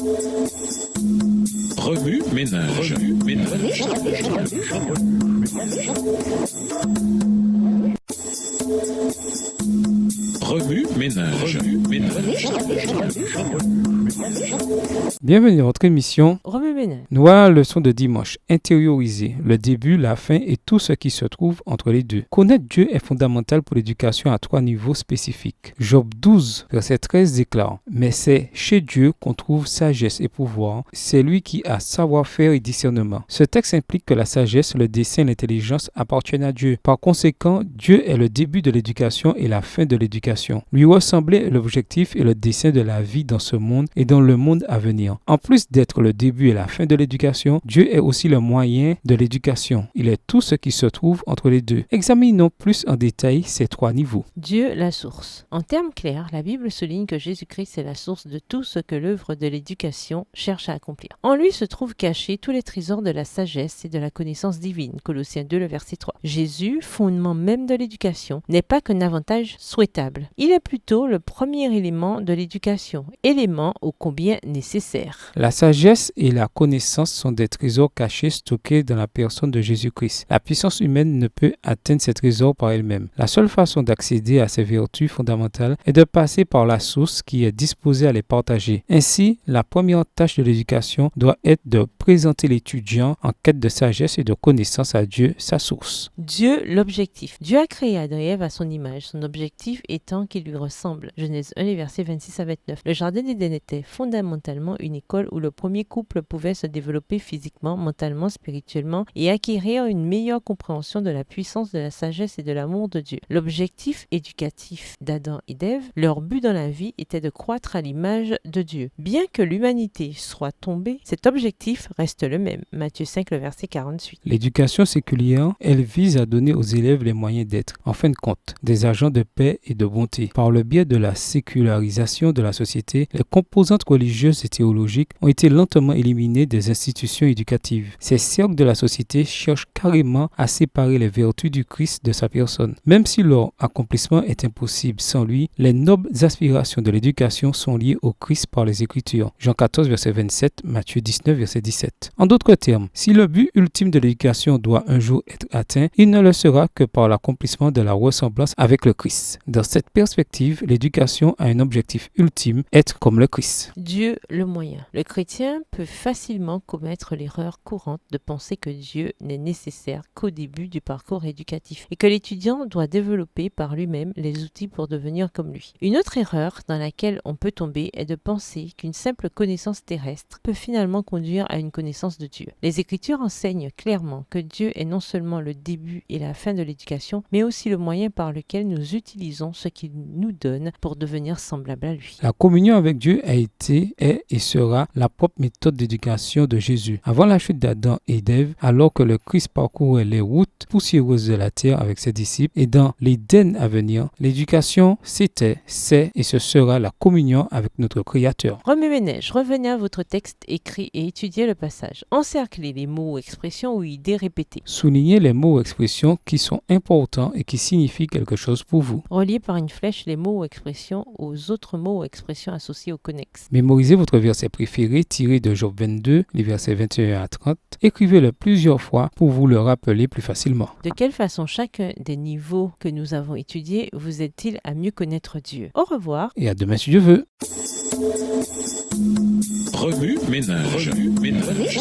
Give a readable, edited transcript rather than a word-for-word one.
Remue ménage. Remue ménage. Bienvenue dans votre émission Remue ménage. Nous voilà la leçon de dimanche. Intérioriser le début, la fin et tout ce qui se trouve entre les deux. Connaître Dieu est fondamental pour l'éducation à 3 niveaux spécifiques. Job 12, verset 13 déclare « Mais c'est chez Dieu qu'on trouve sagesse et pouvoir. C'est lui qui a savoir-faire et discernement. » Ce texte implique que la sagesse, le dessein et l'intelligence appartiennent à Dieu. Par conséquent, Dieu est le début de l'éducation et la fin de l'éducation. Lui ressembler est l'objectif et le dessein de la vie dans ce monde et dans le monde à venir. En plus d'être le début et la fin de l'éducation, Dieu est aussi le moyen de l'éducation. Il est tout ce qui se trouve entre les deux. Examinons plus en détail ces 3 niveaux. Dieu, la source. En termes clairs, la Bible souligne que Jésus-Christ est la source de tout ce que l'œuvre de l'éducation cherche à accomplir. En lui se trouvent cachés tous les trésors de la sagesse et de la connaissance divine. Colossiens 2, le verset 3. Jésus, fondement même de l'éducation, n'est pas qu'un avantage souhaitable. Il est plutôt le premier élément de l'éducation, élément ô combien nécessaire. La sagesse et la connaissance sont des trésors cachés stockés dans la personne de Jésus-Christ. La puissance humaine ne peut atteindre ces trésors par elle-même. La seule façon d'accéder à ces vertus fondamentales est de passer par la source qui est disposée à les partager. Ainsi, la première tâche de l'éducation doit être de présenter l'étudiant en quête de sagesse et de connaissance à Dieu, sa source. Dieu, l'objectif. Dieu a créé Adam et Ève à son image, son objectif étant qu'il lui ressemble. Genèse 1, les versets 26 à 29. Le jardin d'Éden était fondamentalement une école où le premier couple pouvait se développer physiquement, mentalement, spirituellement et acquérir une meilleure compréhension de la puissance de la sagesse et de l'amour de Dieu. L'objectif éducatif d'Adam et d'Ève, leur but dans la vie était de croître à l'image de Dieu. Bien que l'humanité soit tombée, cet objectif reste le même. Matthieu 5, le verset 48. L'éducation séculière, elle vise à donner aux élèves les moyens d'être, en fin de compte, des agents de paix et de bonté. Par le biais de la sécularisation de la société, les composantes religieuses et théologiques ont été lentement éliminées des institutions éducatives. Ces cercles de la société cherchent carrément à séparer les vertus du Christ de sa personne. Même si leur accomplissement est impossible sans lui, les nobles aspirations de l'éducation sont liées au Christ par les Écritures. Jean 14, verset 27, Matthieu 19, verset 17. En d'autres termes, si le but ultime de l'éducation doit un jour être atteint, il ne le sera que par l'accomplissement de la ressemblance avec le Christ. Dans cette perspective, l'éducation a un objectif ultime, être comme le Christ. Dieu, le moyen. Le chrétien peut facilement commettre l'erreur courante de penser que Dieu n'est nécessaire qu'au début du parcours éducatif et que l'étudiant doit développer par lui-même les outils pour devenir comme lui. Une autre erreur dans laquelle on peut tomber est de penser qu'une simple connaissance terrestre peut finalement conduire à une connaissance de Dieu. Les Écritures enseignent clairement que Dieu est non seulement le début et la fin de l'éducation, mais aussi le moyen par lequel nous utilisons ce qu'il nous donne pour devenir semblable à lui. La communion avec Dieu a été, est et sera la propre méthode d'éducation de Jésus. Avant la chute d'Adam et d'Ève, alors que le Christ parcourait les routes poussiéreuses de la terre avec ses disciples, et dans l'Éden à venir, l'éducation, c'était, c'est et ce sera la communion avec notre Créateur. Remue ménage, revenez à votre texte écrit et étudiez le passage. Encerclez les mots, expressions ou idées répétées. Soulignez les mots ou expressions qui sont importants et qui signifient quelque chose pour vous. Reliez par une flèche les mots ou expressions aux autres mots ou expressions associés au connexe. Mémorisez votre verset préféré tiré de Job 22, les versets 21 à 30. Écrivez-le plusieurs fois pour vous le rappeler plus facilement. De quelle façon chacun des niveaux que nous avons étudiés vous aide-t-il à mieux connaître Dieu? Au revoir. Et à demain si Dieu veut. Remue ménage. Remue ménage.